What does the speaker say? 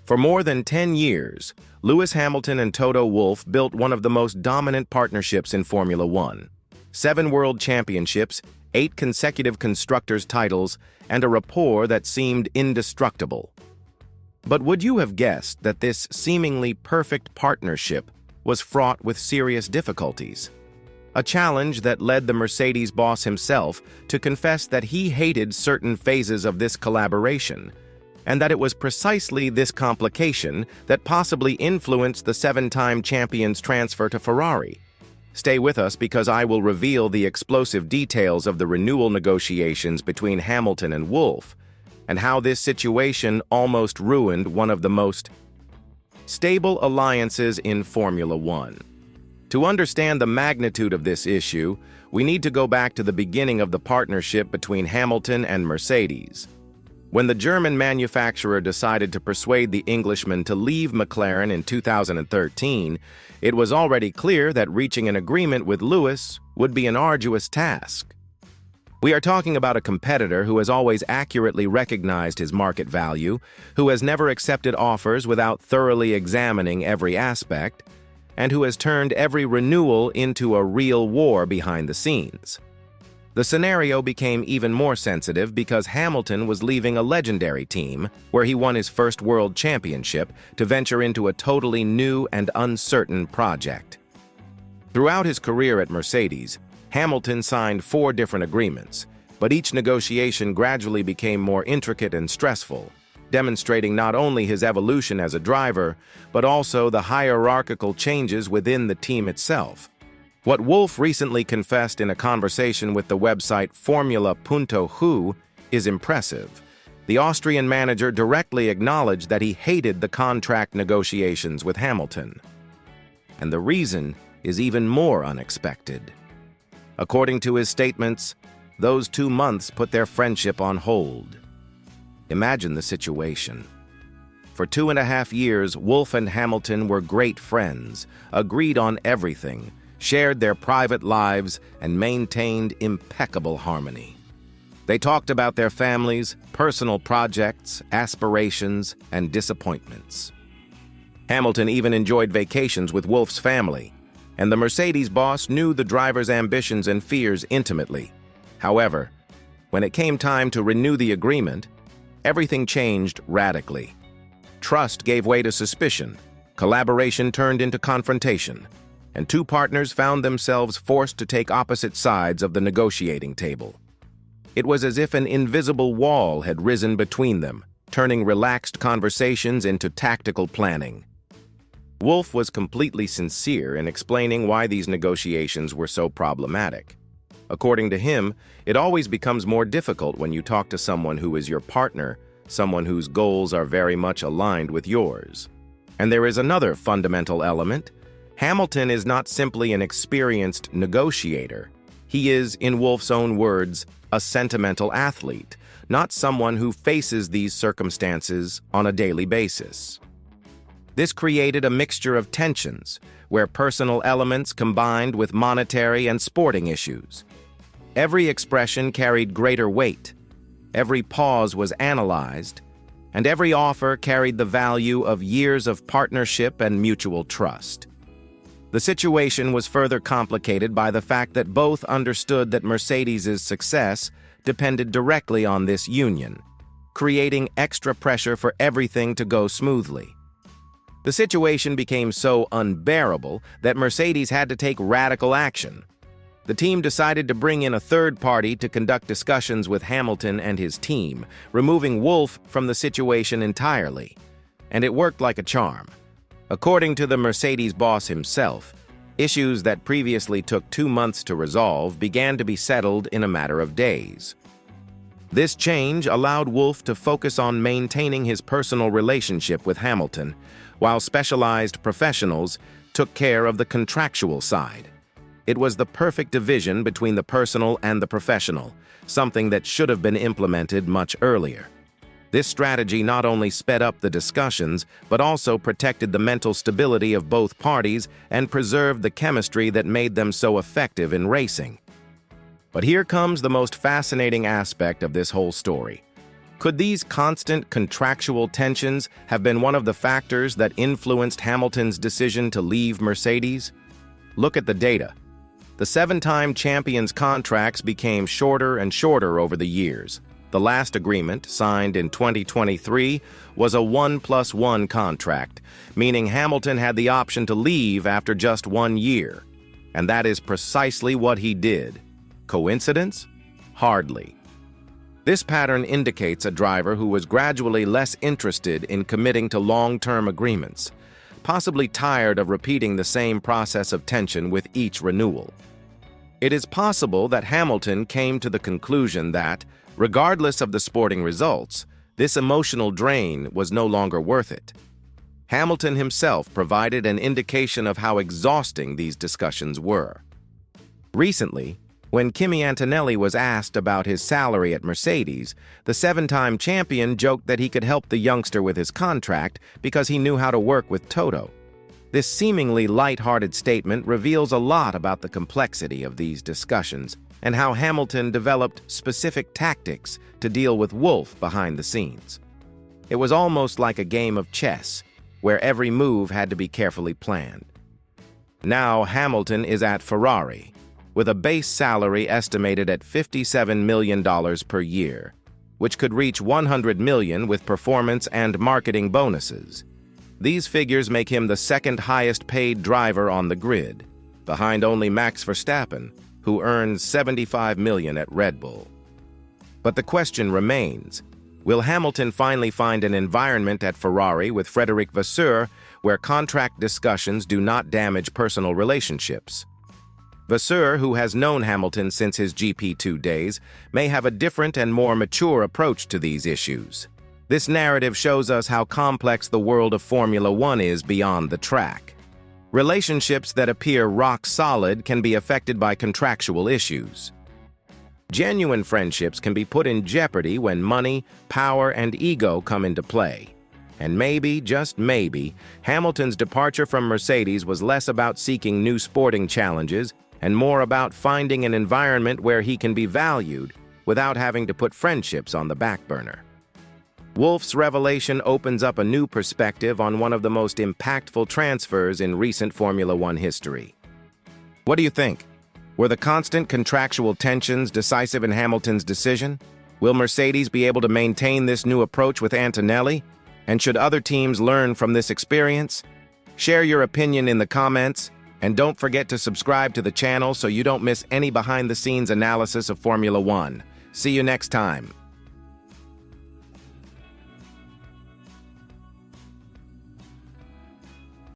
For more than 10 years, Lewis Hamilton and Toto Wolff built one of the most dominant partnerships in Formula One. 7 world championships, 8 consecutive constructors' titles, and a rapport that seemed indestructible. But would you have guessed that this seemingly perfect partnership was fraught with serious difficulties? A challenge that led the Mercedes boss himself to confess that he hated certain phases of this collaboration, and that it was precisely this complication that possibly influenced the 7-time champion's transfer to Ferrari. Stay with us because I will reveal the explosive details of the renewal negotiations between Hamilton and Wolff, and how this situation almost ruined one of the most stable alliances in Formula One. To understand the magnitude of this issue, we need to go back to the beginning of the partnership between Hamilton and Mercedes. When the German manufacturer decided to persuade the Englishman to leave McLaren in 2013, it was already clear that reaching an agreement with Lewis would be an arduous task. We are talking about a competitor who has always accurately recognized his market value, who has never accepted offers without thoroughly examining every aspect, and who has turned every renewal into a real war behind the scenes. The scenario became even more sensitive because Hamilton was leaving a legendary team where he won his first world championship to venture into a totally new and uncertain project. Throughout his career at Mercedes, Hamilton signed 4 different agreements, but each negotiation gradually became more intricate and stressful, demonstrating not only his evolution as a driver, but also the hierarchical changes within the team itself. What Wolff recently confessed in a conversation with the website Formula.hu is impressive. The Austrian manager directly acknowledged that he hated the contract negotiations with Hamilton. And the reason is even more unexpected. According to his statements, those 2 months put their friendship on hold. Imagine the situation. For 2.5 years, Wolff and Hamilton were great friends, agreed on everything, shared their private lives, and maintained impeccable harmony. They talked about their families, personal projects, aspirations, and disappointments. Hamilton even enjoyed vacations with Wolff's family, and the Mercedes boss knew the driver's ambitions and fears intimately. However, when it came time to renew the agreement, everything changed radically. Trust gave way to suspicion, collaboration turned into confrontation, and 2 partners found themselves forced to take opposite sides of the negotiating table. It was as if an invisible wall had risen between them, turning relaxed conversations into tactical planning. Wolff was completely sincere in explaining why these negotiations were so problematic. According to him, it always becomes more difficult when you talk to someone who is your partner, someone whose goals are very much aligned with yours. And there is another fundamental element. Hamilton is not simply an experienced negotiator. He is, in Wolff's own words, a sentimental athlete, not someone who faces these circumstances on a daily basis. This created a mixture of tensions, where personal elements combined with monetary and sporting issues. Every expression carried greater weight, every pause was analyzed, and every offer carried the value of years of partnership and mutual trust. The situation was further complicated by the fact that both understood that Mercedes' success depended directly on this union, creating extra pressure for everything to go smoothly. The situation became so unbearable that Mercedes had to take radical action. The team decided to bring in a third party to conduct discussions with Hamilton and his team, removing Wolff from the situation entirely. And it worked like a charm. According to the Mercedes boss himself, issues that previously took 2 months to resolve began to be settled in a matter of days. This change allowed Wolff to focus on maintaining his personal relationship with Hamilton, while specialized professionals took care of the contractual side. It was the perfect division between the personal and the professional, something that should have been implemented much earlier. This strategy not only sped up the discussions, but also protected the mental stability of both parties and preserved the chemistry that made them so effective in racing. But here comes the most fascinating aspect of this whole story. Could these constant contractual tensions have been one of the factors that influenced Hamilton's decision to leave Mercedes? Look at the data. The seven-time champion's contracts became shorter and shorter over the years. The last agreement, signed in 2023, was a 1+1 contract, meaning Hamilton had the option to leave after just 1 year. And that is precisely what he did. Coincidence? Hardly. This pattern indicates a driver who was gradually less interested in committing to long-term agreements, possibly tired of repeating the same process of tension with each renewal. It is possible that Hamilton came to the conclusion that, regardless of the sporting results, this emotional drain was no longer worth it. Hamilton himself provided an indication of how exhausting these discussions were. Recently, when Kimi Antonelli was asked about his salary at Mercedes, the seven-time champion joked that he could help the youngster with his contract because he knew how to work with Toto. This seemingly light-hearted statement reveals a lot about the complexity of these discussions and how Hamilton developed specific tactics to deal with Wolff behind the scenes. It was almost like a game of chess, where every move had to be carefully planned. Now Hamilton is at Ferrari, with a base salary estimated at $57 million per year, which could reach $100 million with performance and marketing bonuses. These figures make him the second highest paid driver on the grid, behind only Max Verstappen, who earns $75 million at Red Bull. But the question remains, will Hamilton finally find an environment at Ferrari with Frédéric Vasseur where contract discussions do not damage personal relationships? Vasseur, who has known Hamilton since his GP2 days, may have a different and more mature approach to these issues. This narrative shows us how complex the world of Formula One is beyond the track. Relationships that appear rock solid can be affected by contractual issues. Genuine friendships can be put in jeopardy when money, power, and ego come into play. And maybe, just maybe, Hamilton's departure from Mercedes was less about seeking new sporting challenges and more about finding an environment where he can be valued without having to put friendships on the back burner. Wolff's revelation opens up a new perspective on one of the most impactful transfers in recent Formula One history. What do you think? Were the constant contractual tensions decisive in Hamilton's decision? Will Mercedes be able to maintain this new approach with Antonelli? And should other teams learn from this experience? Share your opinion in the comments, and don't forget to subscribe to the channel so you don't miss any behind-the-scenes analysis of Formula One. See you next time.